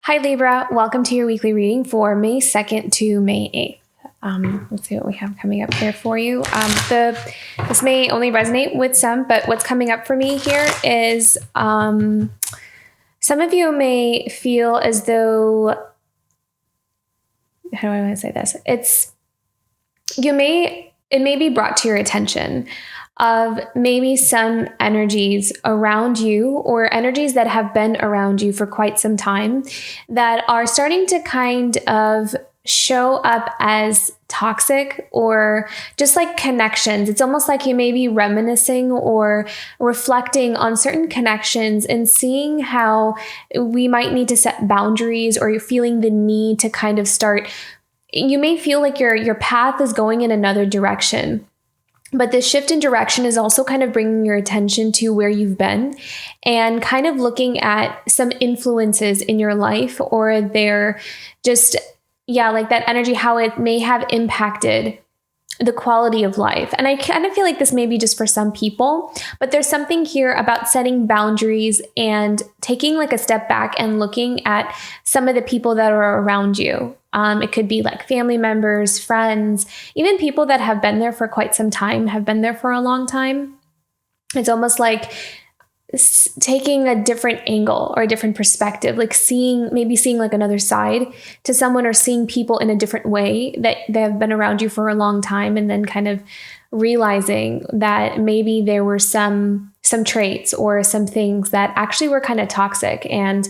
Hi Libra, welcome to your weekly reading for May 2nd to May 8th. Let's see what we have coming up here for you. This may only resonate with some, but what's coming up for me here is some of you may feel as though, how do I want to say this? It may be brought to your attention of maybe some energies around you or energies that have been around you for quite some time that are starting to kind of show up as toxic or just like connections. It's almost like you may be reminiscing or reflecting on certain connections and seeing how we might need to set boundaries, or you're feeling the need to kind of start. You may feel like your path is going in another direction. But this shift in direction is also kind of bringing your attention to where you've been and kind of looking at some influences in your life, or they're just, like that energy, how it may have impacted the quality of life. And I kind of feel like this may be just for some people, but there's something here about setting boundaries and taking like a step back and looking at some of the people that are around you. It could be like family members, friends, even people that have been there for quite some time, have been there for a long time. It's almost like taking a different angle or a different perspective, like seeing like another side to someone, or seeing people in a different way that they have been around you for a long time, and then kind of realizing that maybe there were some traits or some things that actually were kind of toxic. And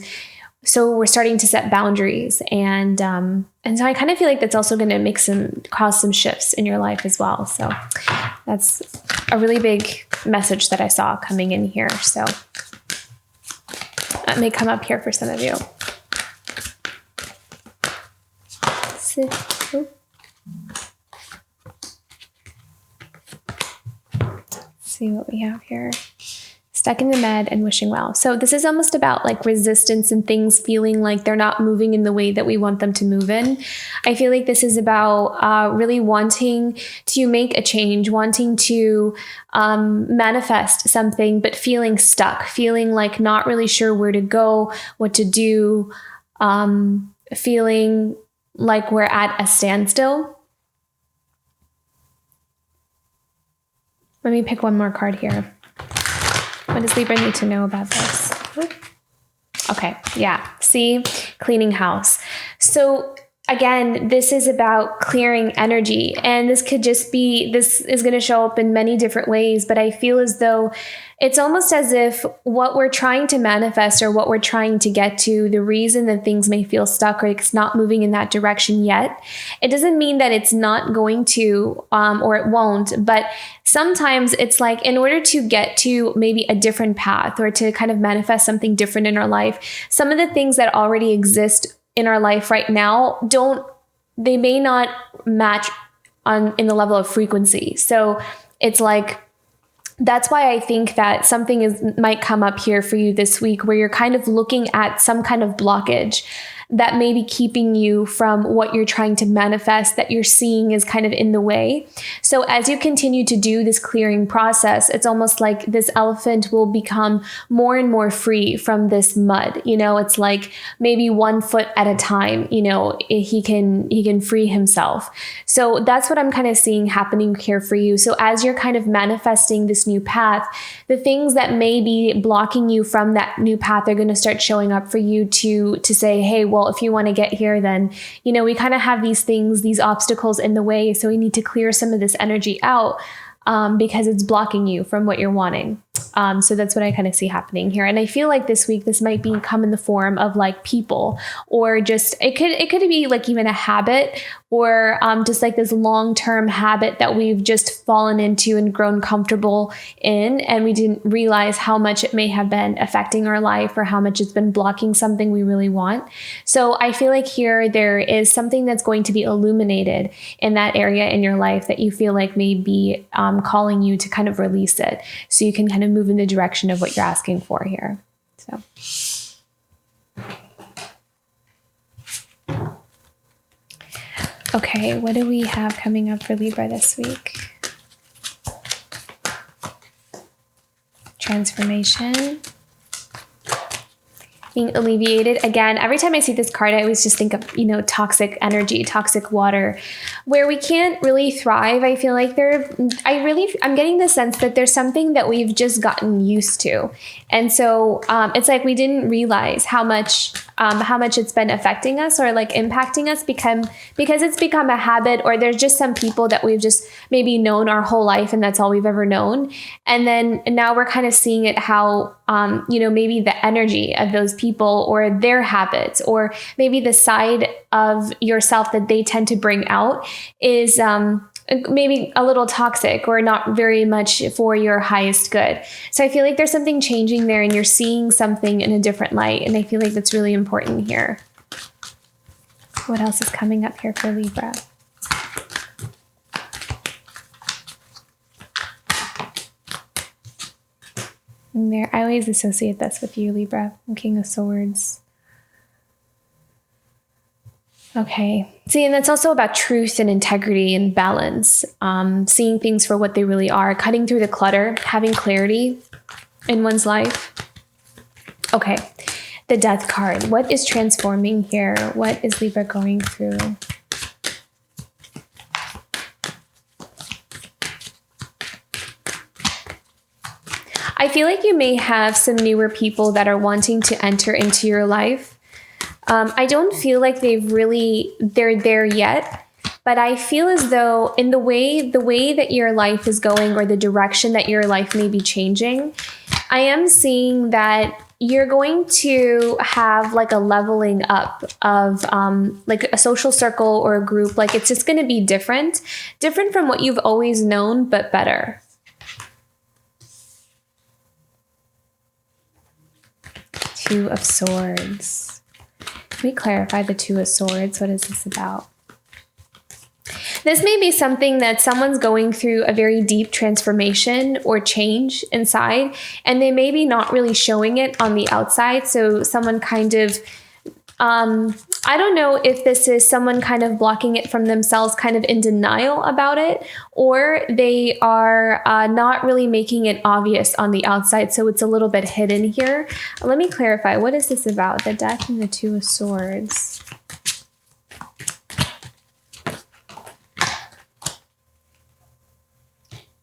so we're starting to set boundaries, and so I kind of feel like that's also going to cause some shifts in your life as well. So that's a really big message that I saw coming in here. So that may come up here for some of you. Let's see what we have here. Stuck in the med and wishing well. So this is almost about like resistance and things feeling like they're not moving in the way that we want them to move in. I feel like this is about really wanting to make a change, wanting to manifest something, but feeling stuck, feeling like not really sure where to go, what to do, feeling like we're at a standstill. Let me pick one more card here. What does Libra need to know about this? Okay, see, cleaning house. So again, this is about clearing energy, and this is going to show up in many different ways, but I feel as though it's almost as if what we're trying to manifest or what we're trying to get to, the reason that things may feel stuck or it's not moving in that direction yet, it doesn't mean that it's not going to, or it won't, but sometimes it's like in order to get to maybe a different path or to kind of manifest something different in our life, some of the things that already exist in our life right now they may not match in the level of frequency. So it's like, that's why I think that something might come up here for you this week where you're kind of looking at some kind of blockage that may be keeping you from what you're trying to manifest, that you're seeing is kind of in the way. So as you continue to do this clearing process, it's almost like this elephant will become more and more free from this mud. It's like maybe 1 foot at a time, he can free himself. So that's what I'm kind of seeing happening here for you. So as you're kind of manifesting this new path, the things that may be blocking you from that new path are going to start showing up for you to say, hey, well, if you want to get here, then, we kind of have these obstacles in the way. So we need to clear some of this energy out because it's blocking you from what you're wanting. So that's what I kind of see happening here. And I feel like this week, this might come in the form of like people, or just, it could be like even a habit, or just like this long-term habit that we've just fallen into and grown comfortable in. And we didn't realize how much it may have been affecting our life, or how much it's been blocking something we really want. So I feel like here there is something that's going to be illuminated in that area in your life that you feel like may be calling you to kind of release it, so you can kind of move in the direction of what you're asking for here. So. Okay, what do we have coming up for Libra this week? Transformation. being alleviated. Again, every time I see this card, I always just think of, toxic energy, toxic water, where we can't really thrive. I feel like I'm getting the sense that there's something that we've just gotten used to. And so it's like we didn't realize how much it's been affecting us or like impacting us because it's become a habit, or there's just some people that we've just maybe known our whole life and that's all we've ever known. And then now we're kind of seeing it how, maybe the energy of those people or their habits, or maybe the side of yourself that they tend to bring out is maybe a little toxic or not very much for your highest good. So I feel like there's something changing there and you're seeing something in a different light. And I feel like that's really important here. What else is coming up here for Libra? I always associate this with you, Libra. King of Swords. Okay. See, and that's also about truth and integrity and balance. Seeing things for what they really are, cutting through the clutter, having clarity in one's life. Okay. The Death card. What is transforming here? What is Libra going through? I feel like you may have some newer people that are wanting to enter into your life. I don't feel like they're there yet, but I feel as though in the way that your life is going, or the direction that your life may be changing, I am seeing that you're going to have like a leveling up of like a social circle or a group. Like it's just going to be different from what you've always known, but better. Two of Swords. Let me clarify the Two of Swords. What is this about? This may be something that someone's going through a very deep transformation or change inside, and they may be not really showing it on the outside. So someone kind of, I don't know if this is someone kind of blocking it from themselves, kind of in denial about it, or they are not really making it obvious on the outside. So it's a little bit hidden here. Let me clarify. What is this about? The Death and the Two of Swords.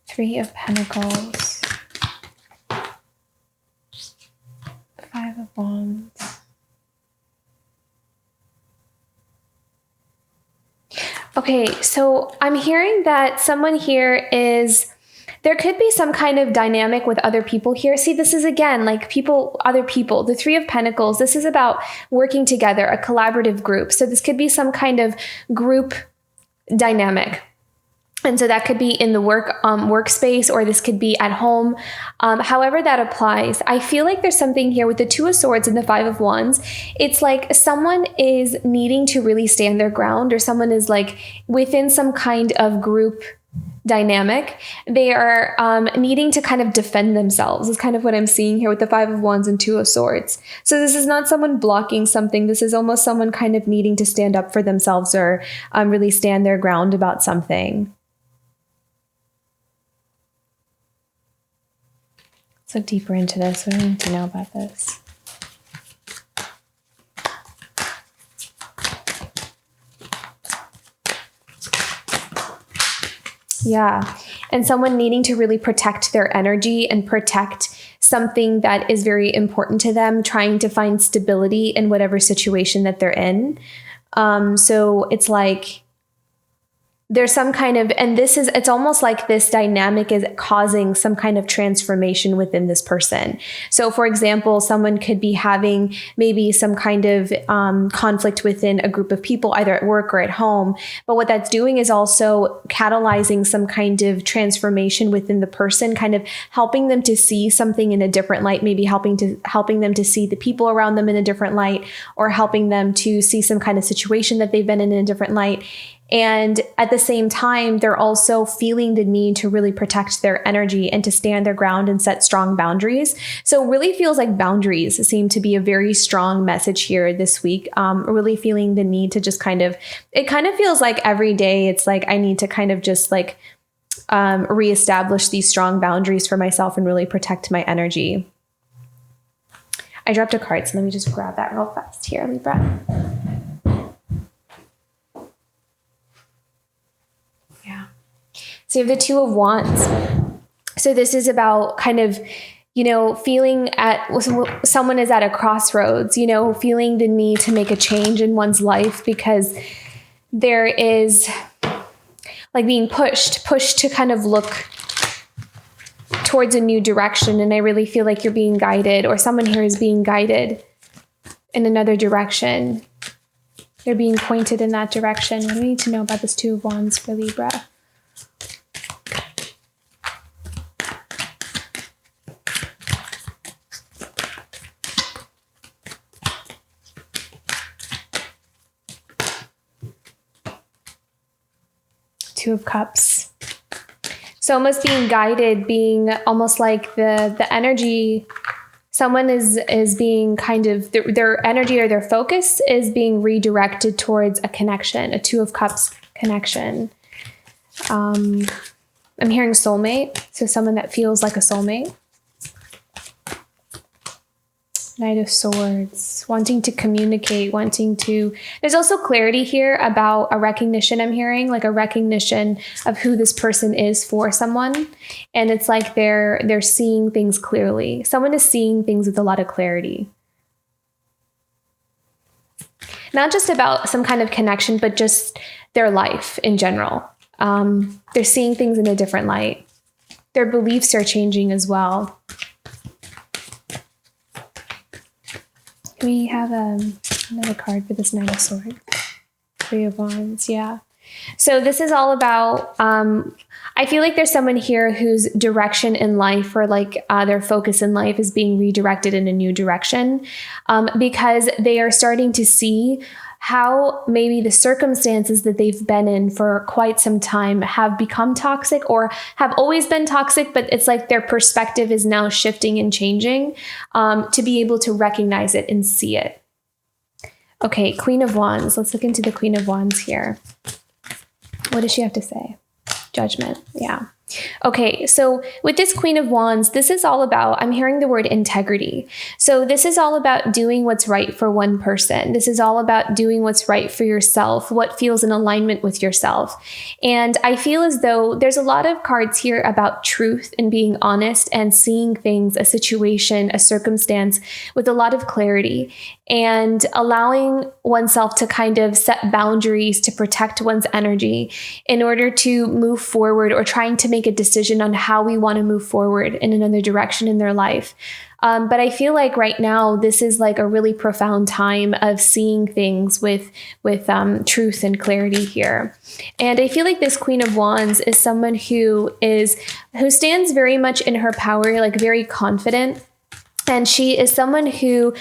Three of Pentacles. Five of Wands. Okay, so I'm hearing that someone here there could be some kind of dynamic with other people here. See, this is again, like other people. The Three of Pentacles, this is about working together, a collaborative group. So this could be some kind of group dynamic. And so that could be in the workspace, or this could be at home. However that applies, I feel like there's something here with the Two of Swords and the Five of Wands. It's like someone is needing to really stand their ground, or someone is like within some kind of group dynamic. They are needing to kind of defend themselves is kind of what I'm seeing here with the Five of Wands and Two of Swords. So this is not someone blocking something. This is almost someone kind of needing to stand up for themselves, or really stand their ground about something. Let's look deeper into this. What do we need to know about this? Yeah. And someone needing to really protect their energy and protect something that is very important to them, trying to find stability in whatever situation that they're in. So it's like there's some kind of, and it's almost like this dynamic is causing some kind of transformation within this person. So for example, someone could be having maybe some kind of conflict within a group of people, either at work or at home. But what that's doing is also catalyzing some kind of transformation within the person, kind of helping them to see something in a different light, maybe helping them to see the people around them in a different light, or helping them to see some kind of situation that they've been in a different light. And at the same time, they're also feeling the need to really protect their energy and to stand their ground and set strong boundaries. So it really feels like boundaries seem to be a very strong message here this week. Really feeling the need to just it kind of feels like every day it's like I need to kind of just like reestablish these strong boundaries for myself and really protect my energy. I dropped a card, so let me just grab that real fast here, Libra. Yeah. So you have the Two of Wands. So this is about kind of, feeling someone is at a crossroads, feeling the need to make a change in one's life because there is like being pushed to kind of look towards a new direction. And I really feel like you're being guided, or someone here is being guided in another direction. They're being pointed in that direction. What do we need to know about this Two of Wands for Libra? Two of Cups. So almost being guided, being almost like the energy, someone is being kind of, their energy or their focus is being redirected towards a connection, a Two of Cups connection. I'm hearing soulmate, so someone that feels like a soulmate. Knight of Swords, wanting to communicate, there's also clarity here about a recognition I'm hearing, like a recognition of who this person is for someone. And it's like they're seeing things clearly. Someone is seeing things with a lot of clarity. Not just about some kind of connection, but just their life in general. They're seeing things in a different light. Their beliefs are changing as well. We have another card for this Knight of Swords. Three of Wands, yeah. So this is all about, I feel like there's someone here whose direction in life, or like their focus in life, is being redirected in a new direction because they are starting to see how maybe the circumstances that they've been in for quite some time have become toxic, or have always been toxic, but it's like their perspective is now shifting and changing to be able to recognize it and see it. Okay, Queen of Wands. Let's look into the Queen of Wands here. What does she have to say? Judgment. Yeah. Okay, so with this Queen of Wands, this is all about, I'm hearing the word integrity. So this is all about doing what's right for one person. This is all about doing what's right for yourself, what feels in alignment with yourself. And I feel as though there's a lot of cards here about truth and being honest and seeing things, a situation, a circumstance with a lot of clarity, and allowing oneself to kind of set boundaries to protect one's energy in order to move forward, or trying to make a decision on how we want to move forward in another direction in their life. But I feel like right now, this is like a really profound time of seeing things with truth and clarity here. And I feel like this Queen of Wands is someone who stands very much in her power, like very confident. And she is someone who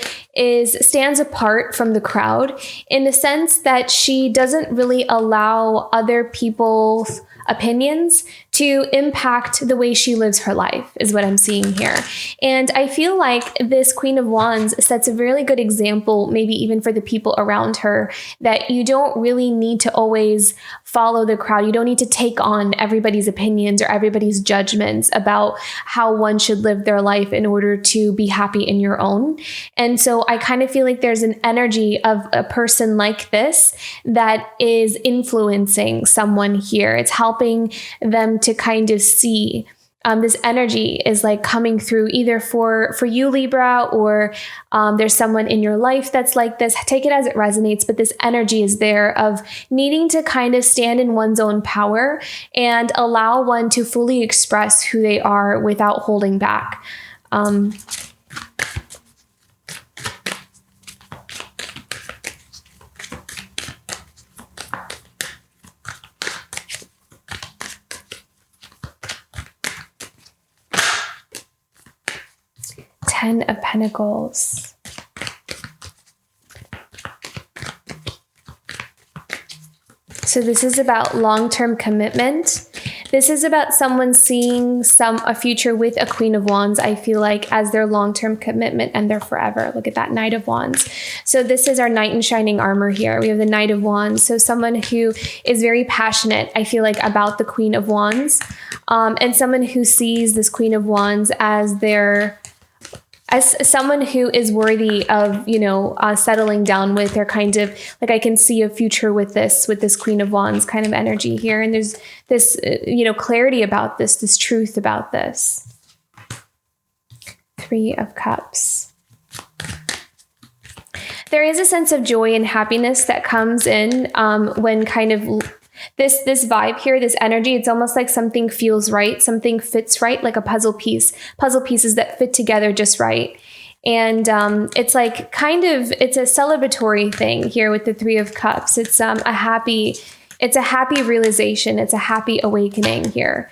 stands apart from the crowd in the sense that she doesn't really allow other people's opinions to impact the way she lives her life, is what I'm seeing here. And I feel like this Queen of Wands sets a really good example, maybe even for the people around her, that you don't really need to always follow the crowd. You don't need to take on everybody's opinions or everybody's judgments about how one should live their life in order to be happy in your own. And so I kind of feel like there's an energy of a person like this that is influencing someone here. It's helping them to kind of see this energy is like coming through either for you, Libra, or there's someone in your life that's like this. Take it as it resonates, but this energy is there of needing to kind of stand in one's own power and allow one to fully express who they are without holding back. 10 of Pentacles. So this is about long-term commitment. This is about someone seeing a future with a Queen of Wands, I feel like, as their long-term commitment and their forever. Look at that Knight of Wands. So this is our knight in shining armor here. We have the Knight of Wands. So someone who is very passionate, I feel like, about the Queen of Wands, and someone who sees this Queen of Wands as their as someone who is worthy of, settling down with. They're kind of like, I can see a future with this Queen of Wands kind of energy here. And there's this, clarity about this truth about this. 3 of Cups. There is a sense of joy and happiness that comes in when kind of this vibe here, this energy. It's almost like something feels right, something fits right, like a puzzle pieces that fit together just right. And it's like it's a celebratory thing here with the 3 of Cups. It's a happy realization. It's a happy awakening here.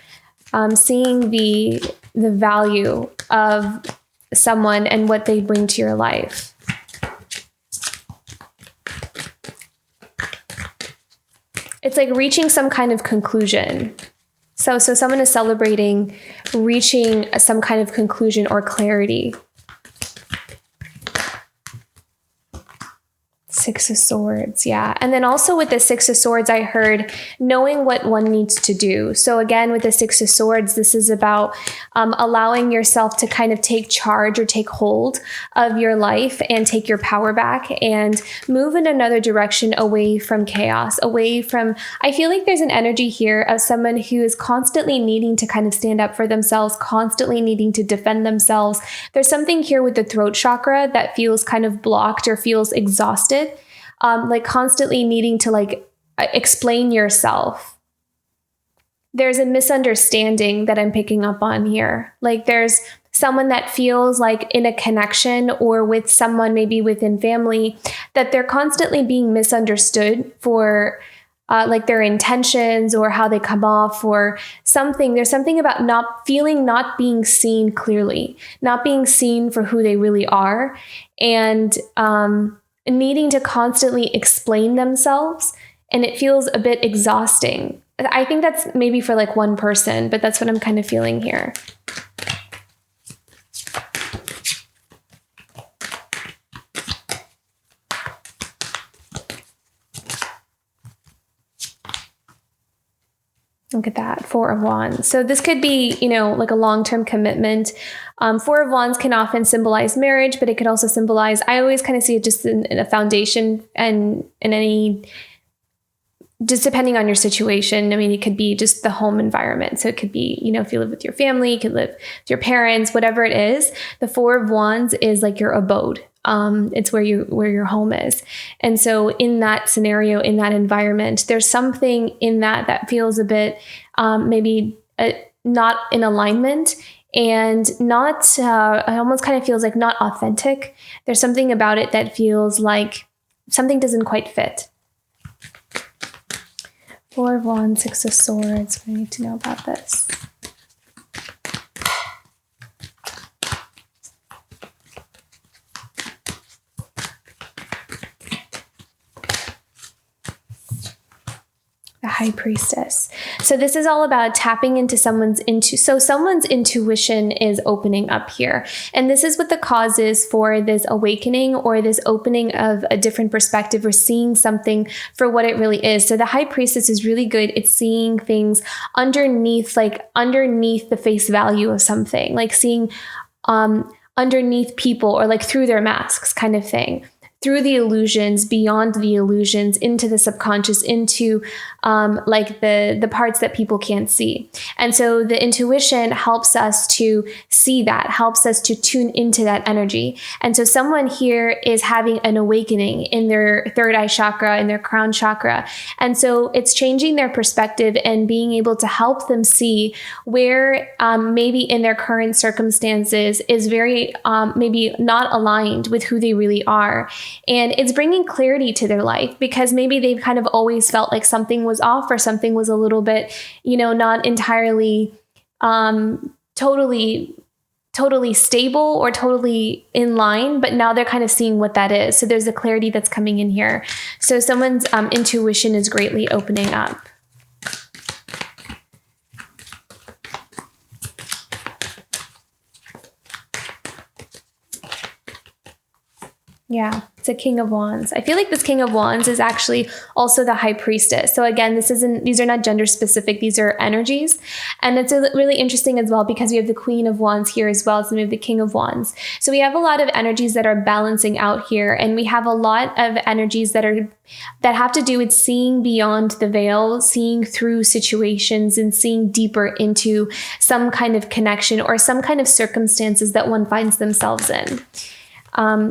Seeing the value of someone and what they bring to your life. It's like reaching some kind of conclusion. So someone is celebrating reaching some kind of conclusion or clarity. 6 of Swords, yeah. And then also with the 6 of Swords, I heard knowing what one needs to do. So again, with the 6 of Swords, this is about allowing yourself to kind of take charge or take hold of your life and take your power back and move in another direction away from chaos, away from, I feel like there's an energy here of someone who is constantly needing to kind of stand up for themselves, constantly needing to defend themselves. There's something here with the throat chakra that feels kind of blocked or feels exhausted. Like constantly needing to explain yourself. There's a misunderstanding that I'm picking up on here. Like there's someone that feels like in a connection or with someone maybe within family that they're constantly being misunderstood for like their intentions or how they come off or something. There's something about not being seen clearly, not being seen for who they really are. And needing to constantly explain themselves, and it feels a bit exhausting. I think that's maybe for like one person, but that's what I'm kind of feeling here. Look at that, 4 of Wands. So this could be, like a long-term commitment. 4 of Wands can often symbolize marriage, but it could also symbolize, I always kind of see it just in a foundation and in any, just depending on your situation. I mean, it could be just the home environment. So it could be, if you live with your family, you could live with your parents, whatever it is. The 4 of Wands is like your abode. It's where your home is. And so in that scenario, in that environment, there's something in that feels a bit, maybe not in alignment and not, it almost kind of feels like not authentic. There's something about it that feels like something doesn't quite fit. 4 of Wands, 6 of Swords. What do I need to know about this? The High Priestess. So this is all about tapping into someone's intuition is opening up here. And this is what the cause is for this awakening or this opening of a different perspective or seeing something for what it really is. So the High Priestess is really good at seeing things underneath the face value of something, like seeing underneath people or like through their masks kind of thing. Through the illusions, beyond the illusions, into the subconscious, into like the parts that people can't see. And so the intuition helps us to see that, helps us to tune into that energy. And so someone here is having an awakening in their third eye chakra, in their crown chakra. And so it's changing their perspective and being able to help them see where maybe in their current circumstances is very maybe not aligned with who they really are. And it's bringing clarity to their life because maybe they've kind of always felt like something was off or something was a little bit, not entirely totally stable or totally in line, but now they're kind of seeing what that is. So there's a clarity that's coming in here. So someone's intuition is greatly opening up. Yeah, it's a King of Wands. I feel like this King of Wands is actually also the High Priestess. So again, these are not gender specific, these are energies. And it's really interesting as well because we have the Queen of Wands here as well as we have the King of Wands. So we have a lot of energies that are balancing out here, and we have a lot of energies that have to do with seeing beyond the veil, seeing through situations and seeing deeper into some kind of connection or some kind of circumstances that one finds themselves in.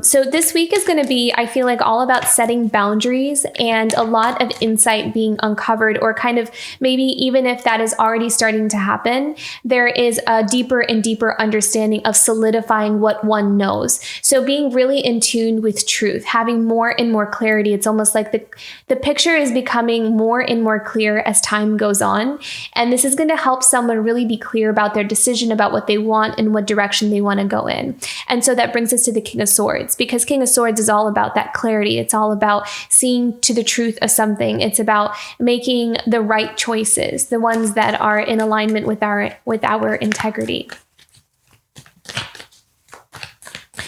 So this week is going to be, I feel like, all about setting boundaries and a lot of insight being uncovered, or kind of maybe even if that is already starting to happen, there is a deeper and deeper understanding of solidifying what one knows. So being really in tune with truth, having more and more clarity. It's almost like the picture is becoming more and more clear as time goes on. And this is going to help someone really be clear about their decision, about what they want and what direction they want to go in. And so that brings us to the King of Swords, because King of Swords is all about that clarity. It's all about seeing to the truth of something. It's about making the right choices, the ones that are in alignment with our integrity.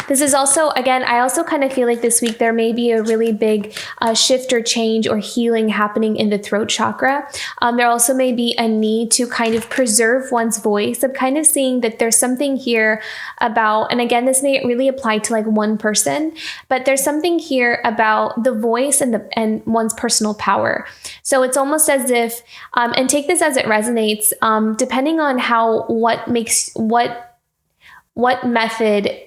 This is also, again, I also kind of feel like this week there may be a really big shift or change or healing happening in the throat chakra. There also may be a need to kind of preserve one's voice. I'm kind of seeing that there's something here about, and again, this may really apply to like one person, but there's something here about the voice and one's personal power. So it's almost as if, and take this as it resonates, depending on what method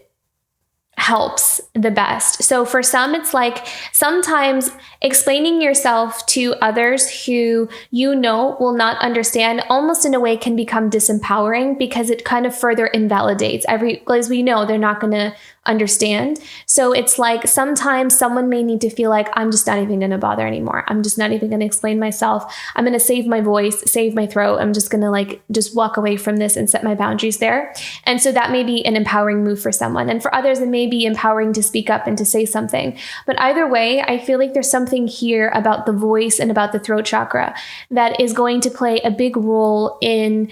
helps the best. So for some, it's like sometimes explaining yourself to others who will not understand, almost in a way can become disempowering because it kind of further invalidates as we know, they're not going to understand. So it's like sometimes someone may need to feel like, I'm just not even going to bother anymore. I'm just not even going to explain myself. I'm going to save my voice, save my throat. I'm just going to just walk away from this and set my boundaries there. And so that may be an empowering move for someone. And for others, it may be empowering to speak up and to say something. But either way, I feel like there's something here about the voice and about the throat chakra that is going to play a big role in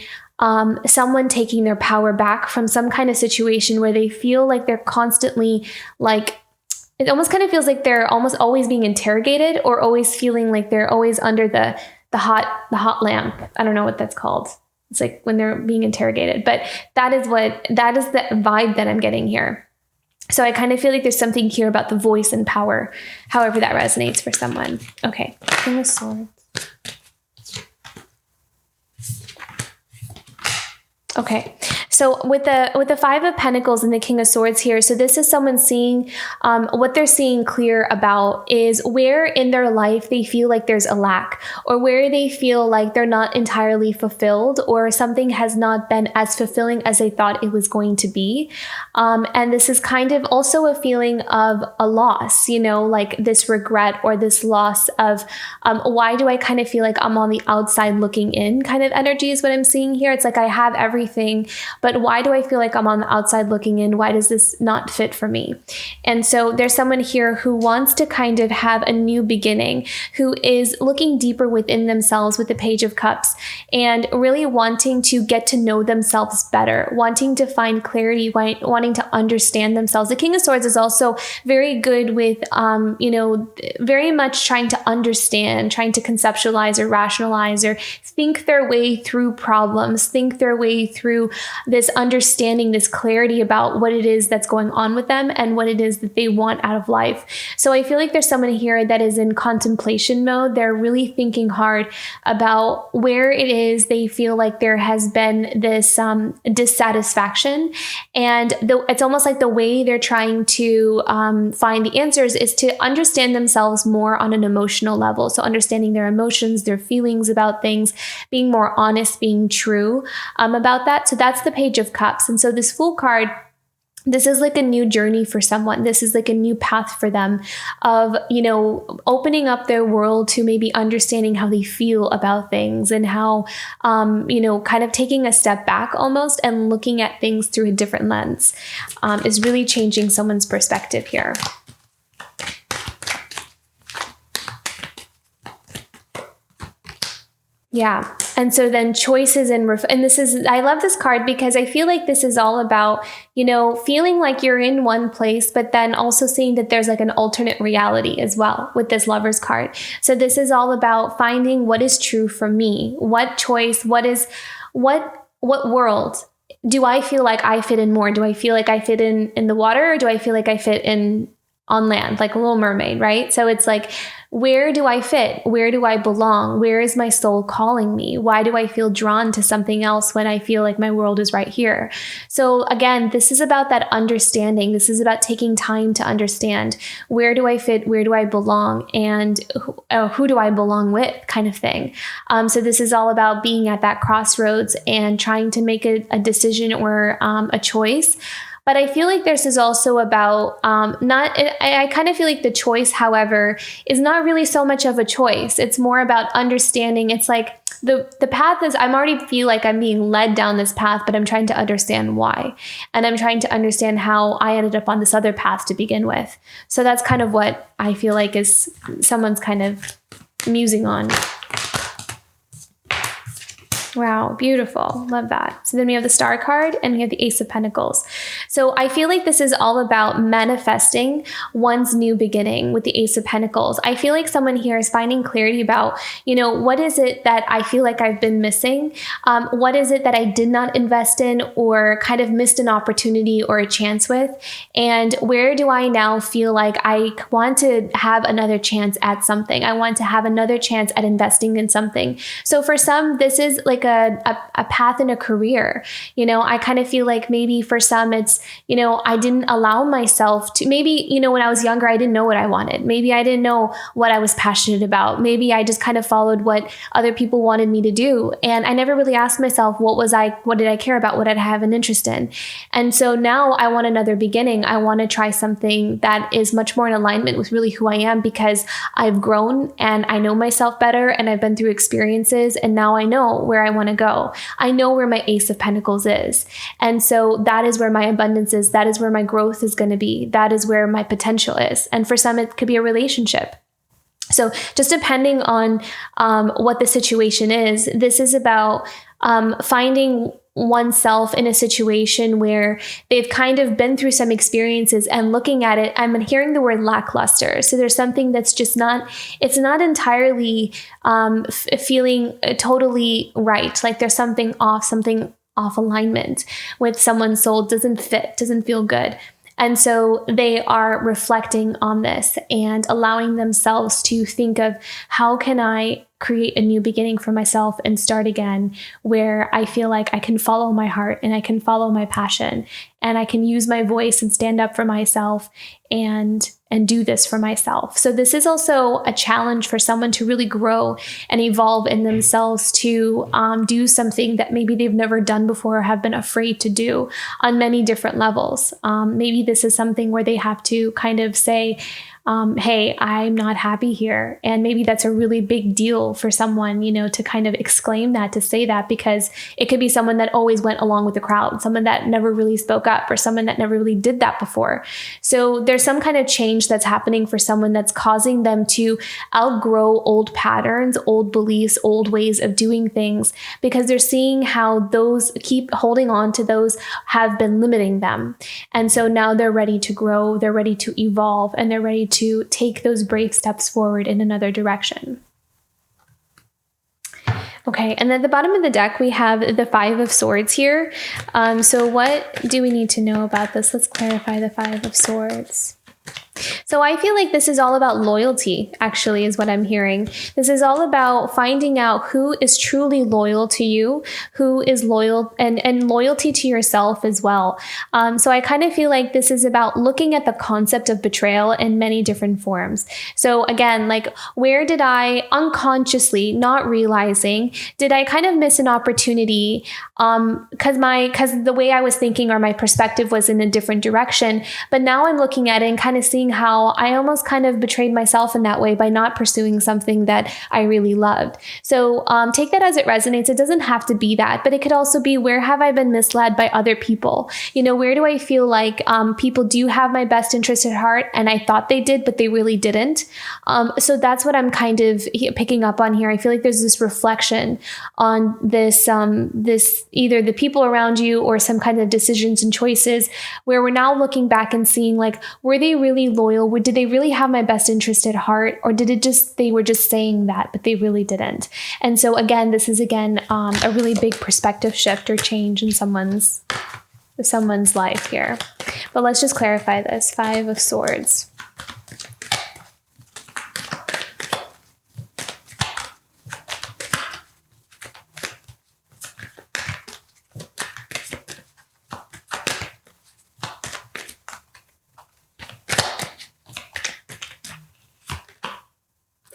someone taking their power back from some kind of situation where they feel like they're constantly it almost kind of feels like they're almost always being interrogated, or always feeling like they're always under the hot lamp. I don't know what that's called. It's like when they're being interrogated, but that is the vibe that I'm getting here. So I kind of feel like there's something here about the voice and power, however that resonates for someone. Okay, King of Swords. Okay, so with the Five of Pentacles and the King of Swords here, so this is someone seeing, what they're seeing clear about is where in their life they feel like there's a lack, or where they feel like they're not entirely fulfilled, or something has not been as fulfilling as they thought it was going to be. And this is kind of also a feeling of a loss, like this regret or this loss of, why do I kind of feel like I'm on the outside looking in kind of energy is what I'm seeing here. It's like I have everything, but why do I feel like I'm on the outside looking in? Why does this not fit for me? And so there's someone here who wants to kind of have a new beginning, who is looking deeper within themselves with the Page of Cups and really wanting to get to know themselves better, wanting to find clarity, wanting to understand themselves. The King of Swords is also very good with, very much trying to understand, trying to conceptualize or rationalize or think their way through problems, think their way through this understanding, this clarity about what it is that's going on with them and what it is that they want out of life. So I feel like there's someone here that is in contemplation mode. They're really thinking hard about where it is they feel like there has been this dissatisfaction. And it's almost like the way they're trying to find the answers is to understand themselves more on an emotional level. So understanding their emotions, their feelings about things, being more honest, being true about that. So that's the Page of Cups. And so this Fool card, this is like a new journey for someone. This is like a new path for them of, opening up their world to maybe understanding how they feel about things and how, kind of taking a step back almost and looking at things through a different lens is really changing someone's perspective here. Yeah. And so then choices and this is, I love this card because I feel like this is all about, feeling like you're in one place, but then also seeing that there's like an alternate reality as well with this Lover's card. So this is all about finding what is true for me, what choice, what world do I feel like I fit in more? Do I feel like I fit in the water, or do I feel like I fit in on land, like a Little Mermaid, right? So it's like, where do I fit? Where do I belong? Where is my soul calling me? Why do I feel drawn to something else when I feel like my world is right here? So again, this is about that understanding. This is about taking time to understand, where do I fit? Where do I belong? And who do I belong with, kind of thing. So this is all about being at that crossroads and trying to make a decision or a choice. But I feel like this is also about I kind of feel like the choice, however, is not really so much of a choice. It's more about understanding. It's like the path is, I'm already feel like I'm being led down this path, but I'm trying to understand why. And I'm trying to understand how I ended up on this other path to begin with. So that's kind of what I feel like is someone's kind of musing on. Wow, beautiful. Love that. So then we have the Star card and we have the Ace of Pentacles. So I feel like this is all about manifesting one's new beginning with the Ace of Pentacles. I feel like someone here is finding clarity about, what is it that I feel like I've been missing? What is it that I did not invest in or kind of missed an opportunity or a chance with? And where do I now feel like I want to have another chance at something? I want to have another chance at investing in something. So for some, this is like a path in a career. I kind of feel like maybe for some it's, I didn't allow myself to, maybe, when I was younger, I didn't know what I wanted. Maybe I didn't know what I was passionate about. Maybe I just kind of followed what other people wanted me to do. And I never really asked myself, what did I care about? What did I have an interest in? And so now I want another beginning. I want to try something that is much more in alignment with really who I am, because I've grown and I know myself better and I've been through experiences, and now I know where I want to go. I know where my Ace of Pentacles is. And so that is where my abundance is. That is where my growth is going to be. That is where my potential is. And for some, it could be a relationship. So just depending on what the situation is, this is about finding oneself in a situation where they've kind of been through some experiences and looking at it. I'm hearing the word lackluster. So there's something that's just it's not entirely feeling totally right. Like there's something off alignment with someone's soul, doesn't fit, doesn't feel good. And so they are reflecting on this and allowing themselves to think of, how can I create a new beginning for myself and start again, where I feel like I can follow my heart and I can follow my passion and I can use my voice and stand up for myself and do this for myself. So this is also a challenge for someone to really grow and evolve in themselves, to do something that maybe they've never done before or have been afraid to do on many different levels. Maybe this is something where they have to kind of say, hey, I'm not happy here. And maybe that's a really big deal for someone, to kind of exclaim that, to say that, because it could be someone that always went along with the crowd, someone that never really spoke up, or someone that never really did that before. So there's some kind of change that's happening for someone that's causing them to outgrow old patterns, old beliefs, old ways of doing things, because they're seeing how those keep holding on to those have been limiting them. And so now they're ready to grow, they're ready to evolve, and they're ready to take those brave steps forward in another direction. Okay, and at the bottom of the deck, we have the Five of Swords here. So what do we need to know about this? Let's clarify the Five of Swords. So I feel like this is all about loyalty, actually, is what I'm hearing. This is all about finding out who is truly loyal to you, who is loyal, and loyalty to yourself as well. So I kind of feel like this is about looking at the concept of betrayal in many different forms. So again, like, where did I unconsciously, not realizing, did I kind of miss an opportunity because the way I was thinking or my perspective was in a different direction, but now I'm looking at it and kind of seeing seeing how I almost kind of betrayed myself in that way by not pursuing something that I really loved. So take that as it resonates. It doesn't have to be that, but it could also be, where have I been misled by other people? Where do I feel like people do have my best interest at heart, and I thought they did, but they really didn't. So that's what I'm kind of picking up on here. I feel like there's this reflection on this either the people around you or some kind of decisions and choices, where we're now looking back and seeing, like, were they really loyal? Did they really have my best interest at heart? Or did they were just saying that, but they really didn't? And so again, this is a really big perspective shift or change in someone's life here. But let's just clarify this. 5 of Swords.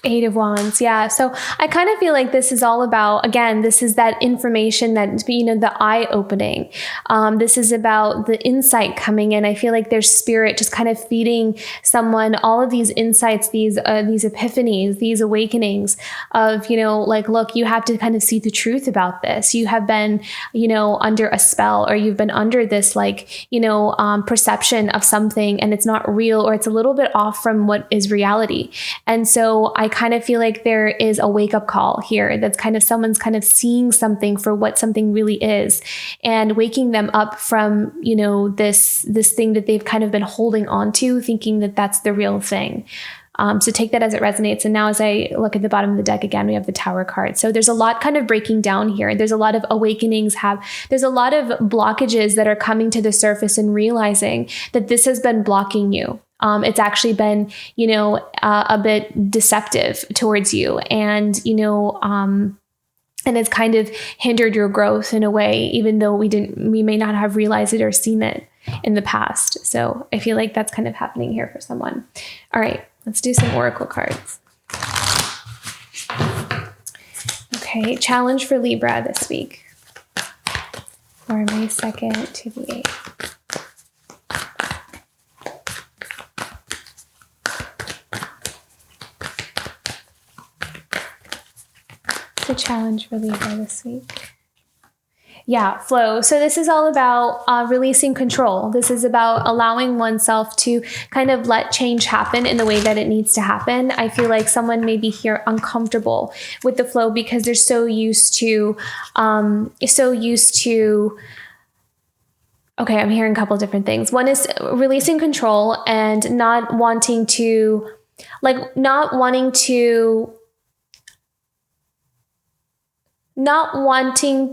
Eight of Wands. Yeah. So I kind of feel like this is all about, again, this is that information that, the eye opening. This is about the insight coming in. I feel like there's spirit just kind of feeding someone all of these insights, these epiphanies, these awakenings of, like, look, you have to kind of see the truth about this. You have been, under a spell, or you've been under this, perception of something, and it's not real, or it's a little bit off from what is reality. And so I kind of feel like there is a wake-up call here. That's kind of someone's kind of seeing something for what something really is, and waking them up from, this thing that they've kind of been holding on to, thinking that that's the real thing. So take that as it resonates. And now as I look at the bottom of the deck again, we have the Tower card. So there's a lot kind of breaking down here. There's a lot of awakenings there's a lot of blockages that are coming to the surface, and realizing that this has been blocking you. It's actually been, a bit deceptive towards you, and it's kind of hindered your growth in a way, even though we may not have realized it or seen it in the past. So I feel like that's kind of happening here for someone. All right, let's do some oracle cards. Okay, challenge for Libra this week. For May 2nd to the 8th. The challenge for Libra this week. Yeah, flow. So this is all about releasing control. This is about allowing oneself to kind of let change happen in the way that it needs to happen. I feel like someone may be here uncomfortable with the flow because they're so used to, okay, I'm hearing a couple of different things. One is releasing control and not wanting,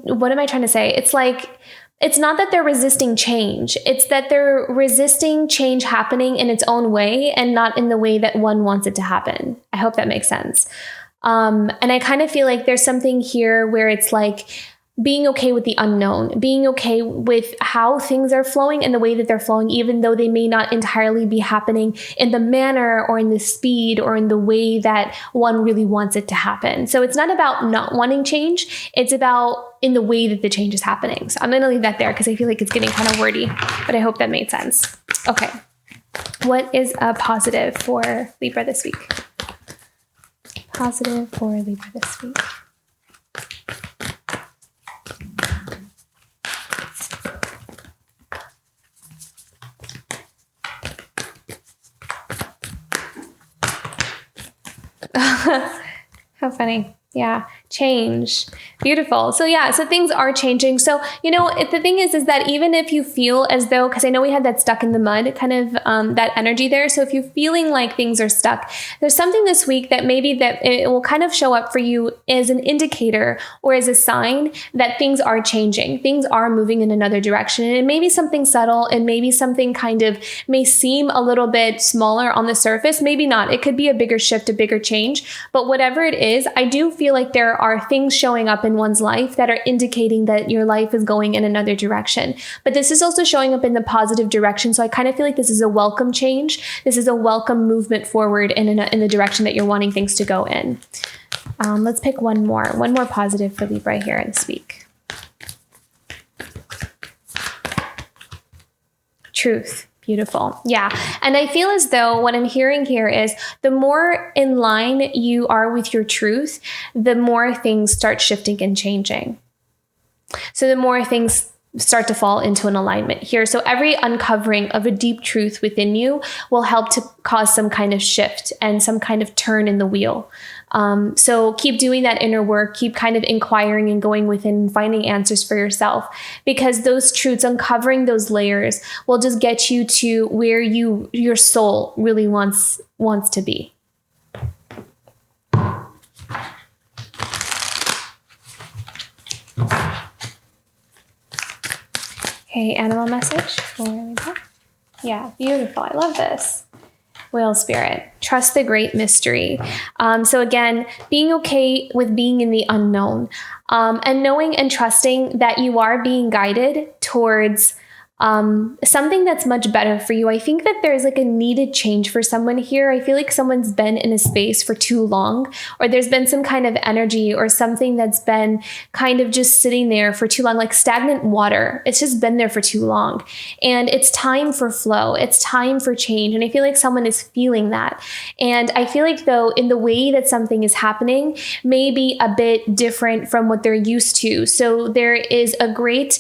what am I trying to say? It's like, it's not that they're resisting change. It's that they're resisting change happening in its own way and not in the way that one wants it to happen. I hope that makes sense. And I kind of feel like there's something here where it's like being okay with the unknown, being okay with how things are flowing and the way that they're flowing, even though they may not entirely be happening in the manner or in the speed or in the way that one really wants it to happen. So it's not about not wanting change. It's about in the way that the change is happening. So I'm going to leave that there because I feel like it's getting kind of wordy, but I hope that made sense. Okay. What is a positive for Libra this week? Positive for Libra this week. How funny. Yeah. Change. Beautiful. So yeah, so things are changing. So, the thing is that even if you feel as though, because I know we had that stuck in the mud kind of that energy there. So if you're feeling like things are stuck, there's something this week that maybe that it will kind of show up for you as an indicator or as a sign that things are changing. Things are moving in another direction. And it may be something subtle, and maybe something kind of may seem a little bit smaller on the surface. Maybe not. It could be a bigger shift, a bigger change. But whatever it is, I do feel like there are things showing up in one's life that are indicating that your life is going in another direction. But this is also showing up in the positive direction. So I kind of feel like this is a welcome change. This is a welcome movement forward in the direction that you're wanting things to go in. Let's pick one more positive for Libra here this week. Truth. Beautiful. Yeah. And I feel as though what I'm hearing here is the more in line you are with your truth, the more things start shifting and changing. So the more things start to fall into an alignment here. So every uncovering of a deep truth within you will help to cause some kind of shift and some kind of turn in the wheel. So keep doing that inner work, keep kind of inquiring and going within and finding answers for yourself, because those truths, uncovering those layers, will just get you to where your soul really wants to be. Okay, animal message for Libra. Yeah, beautiful. I love this. Whale spirit, trust the great mystery. So again, being okay with being in the unknown, and knowing and trusting that you are being guided towards something that's much better for you. I think that there's like a needed change for someone here. I feel like someone's been in a space for too long, or there's been some kind of energy or something that's been kind of just sitting there for too long, like stagnant water. It's just been there for too long. And it's time for flow. It's time for change. And I feel like someone is feeling that. And I feel like though, in the way that something is happening may be a bit different from what they're used to. So there is a great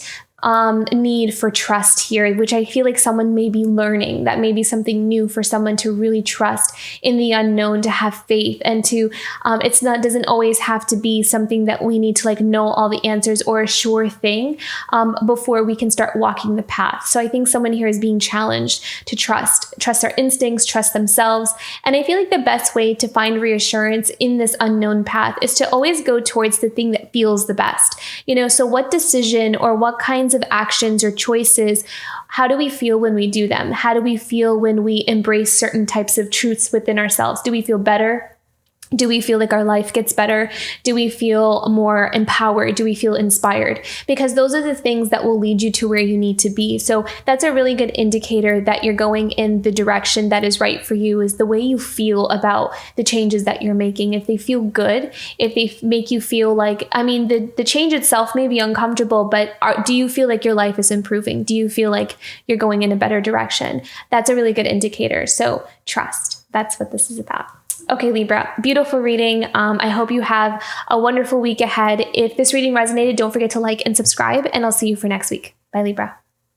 need for trust here, which I feel like someone may be learning. That may be something new for someone to really trust in the unknown, to have faith, and to doesn't always have to be something that we need to like know all the answers or a sure thing before we can start walking the path. So I think someone here is being challenged to trust their instincts, trust themselves. And I feel like the best way to find reassurance in this unknown path is to always go towards the thing that feels the best. So what decision or what kinds of actions or choices, how do we feel when we do them? How do we feel when we embrace certain types of truths within ourselves? Do we feel better? Do we feel like our life gets better? Do we feel more empowered? Do we feel inspired? Because those are the things that will lead you to where you need to be. So that's a really good indicator that you're going in the direction that is right for you, is the way you feel about the changes that you're making. If they feel good, if they make you feel like, the change itself may be uncomfortable, but do you feel like your life is improving? Do you feel like you're going in a better direction? That's a really good indicator. So trust. That's what this is about. Okay, Libra, beautiful reading. I hope you have a wonderful week ahead. If this reading resonated, don't forget to like and subscribe, and I'll see you for next week. Bye, Libra.